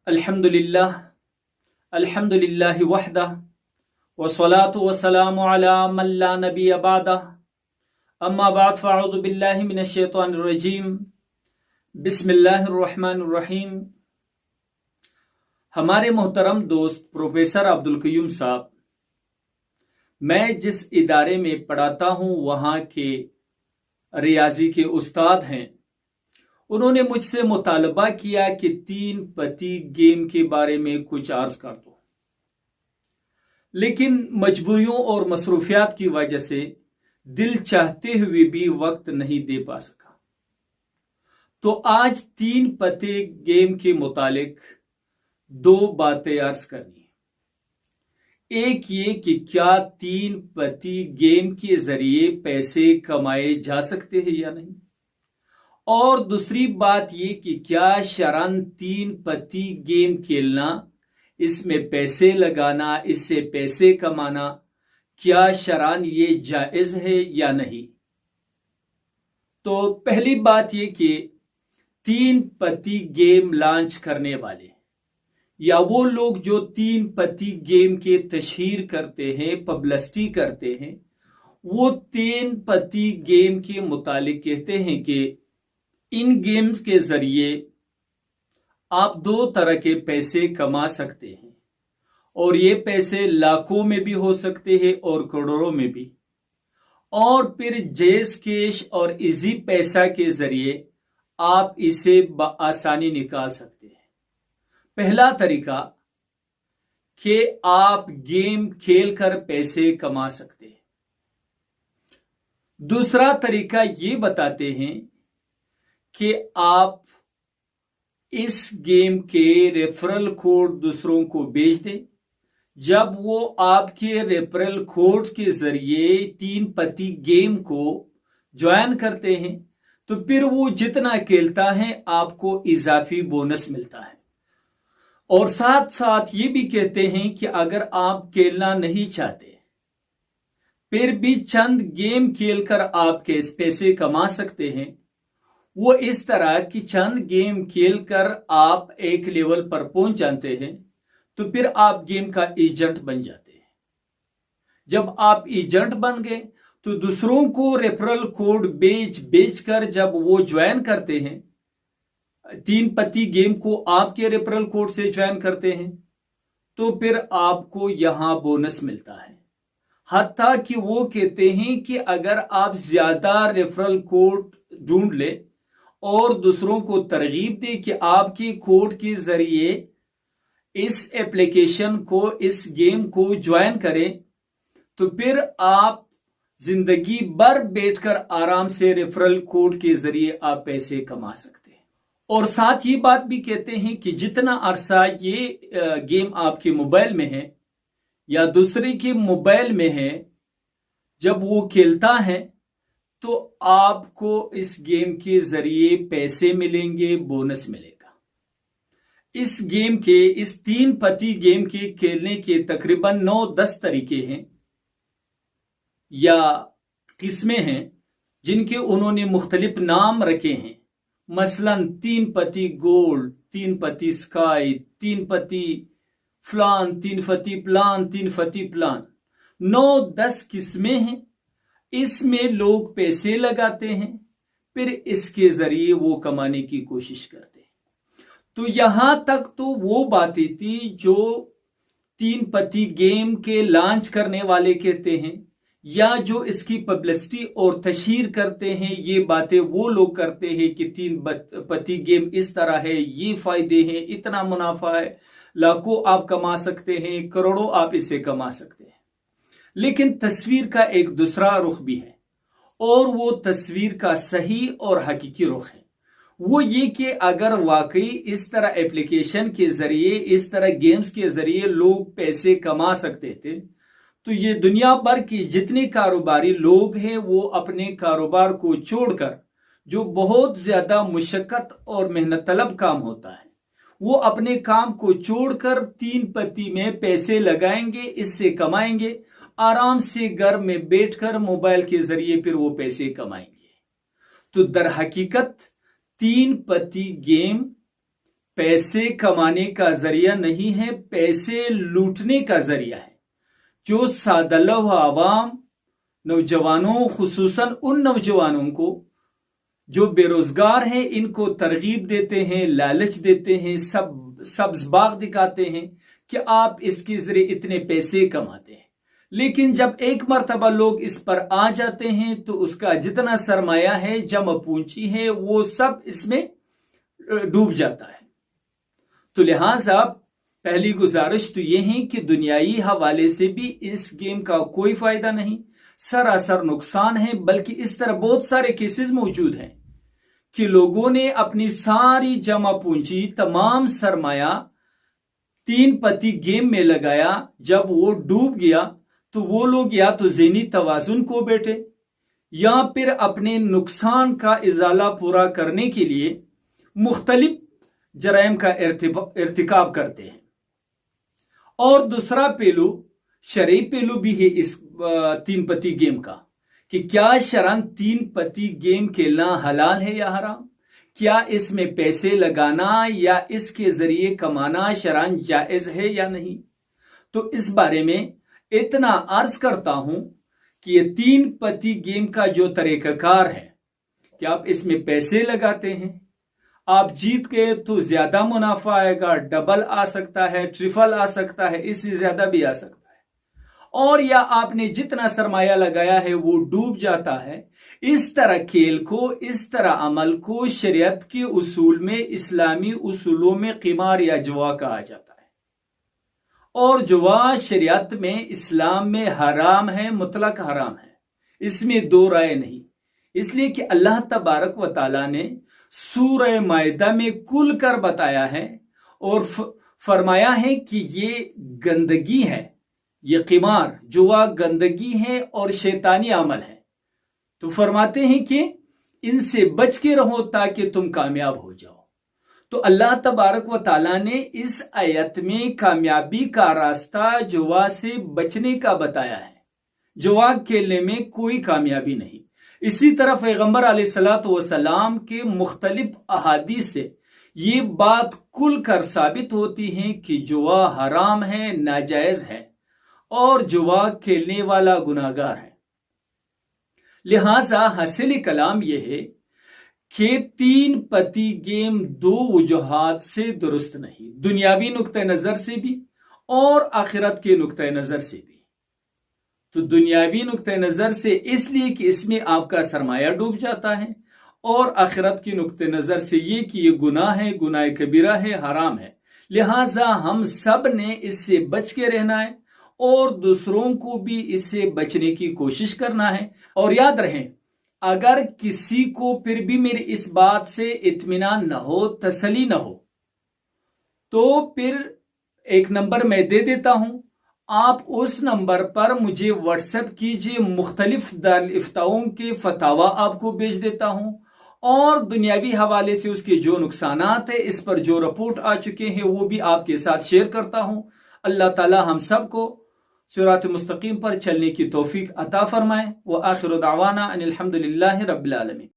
अल्हम्दुलिल्लाह अल्हम्दुलिल्लाहि वहदह वस्सलातु वस्सलामु अला मन ला नबिय्य बअदह अम्मा बाद फअऊज़ु बिल्लाहि मिनश शैतानिर रजीम बिस्मिल्लाहिर रहमानिर रहीम। हमारे मोहतरम दोस्त प्रोफेसर अब्दुल कयूम साहब, मैं जिस इदारे में पढ़ाता हूँ वहाँ के रियाजी के उस्ताद हैं। उन्होंने मुझसे मुतालबा किया कि 3 पत्ती गेम के बारे में कुछ अर्ज कर दो, लेकिन मजबूरियों और मसरूफियात की वजह से दिल चाहते हुए भी वक्त नहीं दे पा सका। तो आज 3 पत्ते गेम के मुतालिक 2 बातें अर्ज करनी है। एक ये कि क्या 3 पत्ती गेम के जरिए पैसे कमाए जा सकते हैं या नहीं, और दूसरी बात ये कि क्या शरअन 3 पत्ती गेम खेलना, इसमें पैसे लगाना, इससे पैसे कमाना, क्या शरअन ये जायज है या नहीं। तो पहली बात ये कि 3 पत्ती गेम लॉन्च करने वाले या वो लोग जो 3 पत्ती गेम के तशहीर करते हैं, पब्लिसिटी करते हैं, वो 3 पत्ती गेम के मुतालिक कहते हैं कि इन गेम्स के जरिए आप 2 तरह के पैसे कमा सकते हैं, और ये पैसे लाखों में भी हो सकते हैं और करोड़ों में भी। और फिर जेज कैश और इजी पैसा के जरिए आप इसे बआसानी निकाल सकते हैं। पहला तरीका कि आप गेम खेलकर पैसे कमा सकते हैं। दूसरा तरीका ये बताते हैं कि आप इस गेम के रेफरल कोड दूसरों को भेज दें। जब वो आपके रेफरल कोड के जरिए 3 पत्ती गेम को ज्वाइन करते हैं तो फिर वो जितना खेलता है आपको इजाफी बोनस मिलता है। और साथ साथ ये भी कहते हैं कि अगर आप खेलना नहीं चाहते फिर भी चंद गेम खेलकर आप पैसे कमा सकते हैं। वो इस तरह की चंद गेम खेलकर आप एक लेवल पर पहुंच जाते हैं तो फिर आप गेम का एजेंट बन जाते हैं। जब आप एजेंट बन गए तो दूसरों को रेफरल कोड बेचकर जब वो ज्वाइन करते हैं, 3 पत्ती गेम को आपके रेफरल कोड से ज्वाइन करते हैं, तो फिर आपको यहां बोनस मिलता है। हत्ता कि वो कहते हैं कि अगर आप ज्यादा रेफरल कोड ढूंढ ले और दूसरों को तरगीब दे कि आपके कोड के जरिए इस एप्लीकेशन को, इस गेम को ज्वाइन करें, तो फिर आप जिंदगी भर बैठकर आराम से रेफरल कोड के जरिए आप पैसे कमा सकते हैं। और साथ ही बात भी कहते हैं कि जितना अरसा ये गेम आपके मोबाइल में है या दूसरे के मोबाइल में है, जब वो खेलता है तो आपको इस गेम के जरिए पैसे मिलेंगे, बोनस मिलेगा। इस गेम के, इस 3 पत्ती गेम के खेलने के तकरीबन 9-10 तरीके हैं या किस्में हैं जिनके उन्होंने मुख्तलिफ नाम रखे हैं। मसलन 3 पत्ती गोल्ड, 3 पत्ती स्काई, 3 पत्ती फलान, 3 पत्ती प्लान, 3 पत्ती प्लान, 9-10 किस्में हैं। इसमें लोग पैसे लगाते हैं, फिर इसके जरिए वो कमाने की कोशिश करते हैं। तो यहां तक तो वो बातें थी जो 3 पत्ती गेम के लॉन्च करने वाले कहते हैं, या जो इसकी पब्लिसिटी और तशहीर करते हैं। ये बातें वो लोग करते हैं कि 3 पत्ती गेम इस तरह है, ये फायदे हैं, इतना मुनाफा है, लाखों आप कमा सकते हैं, करोड़ों आप इससे कमा सकते हैं। लेकिन तस्वीर का एक दूसरा रुख भी है, और वो तस्वीर का सही और हकीकी रुख है। वो ये कि अगर वाकई इस तरह एप्लीकेशन के जरिए, इस तरह गेम्स के जरिए लोग पैसे कमा सकते थे, तो ये दुनिया भर के जितने कारोबारी लोग हैं वो अपने कारोबार को छोड़कर, जो बहुत ज्यादा मुशक्कत और मेहनत तलब काम होता है, वो अपने काम को छोड़कर 3 पत्ती में पैसे लगाएंगे, इससे कमाएंगे, आराम से घर में बैठकर मोबाइल के जरिए फिर वो पैसे कमाएंगे। तो दर हकीकत 3 पत्ती गेम پیسے کمانے کا ذریعہ نہیں ہے، پیسے لوٹنے کا ذریعہ ہے۔ جو سادہ لوح عوام نوجوانوں، خصوصاً ان نوجوانوں کو جو بے روزگار ہیں، ان کو ترغیب دیتے ہیں، لالچ دیتے ہیں، سبز باغ دکھاتے ہیں کہ آپ اس کے ذریعے اتنے پیسے کماتے ہیں۔ لیکن جب ایک مرتبہ لوگ اس پر آ جاتے ہیں تو اس کا جتنا سرمایہ ہے، جمع پونجی ہے، وہ سب اس میں ڈوب جاتا ہے۔ تو لہٰذا پہلی گزارش تو یہ ہے کہ دنیائی حوالے سے بھی اس گیم کا کوئی فائدہ نہیں، سراسر نقصان ہے۔ بلکہ اس طرح بہت سارے کیسز موجود ہیں کہ لوگوں نے اپنی ساری جمع پونجی، تمام سرمایہ 3 پتی گیم میں لگایا۔ جب وہ ڈوب گیا تو وہ لوگ یا تو ذہنی توازن کو بیٹھے یا پھر اپنے نقصان کا ازالہ پورا کرنے کے لیے مختلف جرائم کا ارتکاب کرتے ہیں۔ اور دوسرا پہلو، شرعی پہلو بھی ہے اس 3 پتی گیم کا، کہ کیا شرعاً 3 پتی گیم کھیلنا حلال ہے یا حرام؟ کیا اس میں پیسے لگانا یا اس کے ذریعے کمانا شرعاً جائز ہے یا نہیں؟ تو اس بارے میں اتنا عرض کرتا ہوں کہ یہ 3 پتی گیم کا جو طریقہ کار ہے کہ آپ اس میں پیسے لگاتے ہیں، آپ جیت گئے تو زیادہ منافع آئے گا، ڈبل آ سکتا ہے، ٹرپل آ سکتا ہے، اس سے زیادہ بھی آ سکتا ہے، اور یا آپ نے جتنا سرمایہ لگایا ہے وہ ڈوب جاتا ہے۔ اس طرح کھیل کو، اس طرح عمل کو شریعت کے اصول میں، اسلامی اصولوں میں قمار یا جوا کہا جاتا ہے۔ اور جوا شریعت میں، اسلام میں حرام ہے، مطلق حرام ہے، اس میں دو رائے نہیں۔ اس لیے کہ اللہ تبارک و تعالی نے سورہ مائدہ میں کھل کر بتایا ہے اور فرمایا ہے کہ یہ گندگی ہے، یہ قمار جوا گندگی ہے اور شیطانی عمل ہے۔ تو فرماتے ہیں کہ ان سے بچ کے رہو تاکہ تم کامیاب ہو جاؤ۔ تو اللہ تبارک و تعالیٰ نے اس آیت میں کامیابی کا راستہ جوا سے بچنے کا بتایا ہے۔ جوا کھیلنے میں کوئی کامیابی نہیں۔ اسی طرح پیغمبر علیہ الصلوۃ والسلام کے مختلف احادیث سے یہ بات کھل کر ثابت ہوتی ہے کہ جوا حرام ہے، ناجائز ہے، اور جوا کھیلنے والا گناہگار ہے۔ لہذا حاصل کلام یہ ہے کہ 3 پتی گیم 2 وجوہات سے درست نہیں، دنیاوی نقطہ نظر سے بھی اور آخرت کے نقطہ نظر سے بھی۔ تو دنیاوی نقطہ نظر سے اس لیے کہ اس میں آپ کا سرمایہ ڈوب جاتا ہے، اور آخرت کے نقطہ نظر سے یہ کہ یہ گناہ ہے، گناہ کبیرہ ہے، حرام ہے۔ لہٰذا ہم سب نے اس سے بچ کے رہنا ہے اور دوسروں کو بھی اس سے بچنے کی کوشش کرنا ہے۔ اور یاد رہیں، اگر کسی کو پھر بھی میری اس بات سے اطمینان نہ ہو، تسلی نہ ہو، تو پھر ایک نمبر میں دے دیتا ہوں، آپ اس نمبر پر مجھے واٹس ایپ کیجئے، مختلف دارالفتاؤں کے فتاوی آپ کو بھیج دیتا ہوں، اور دنیاوی حوالے سے اس کے جو نقصانات ہیں، اس پر جو رپورٹ آ چکے ہیں، وہ بھی آپ کے ساتھ شیئر کرتا ہوں۔ اللہ تعالی ہم سب کو صراط مستقیم پر چلنے کی توفیق عطا فرمائے۔ وآخر دعوانا ان الحمد للہ رب العالمین۔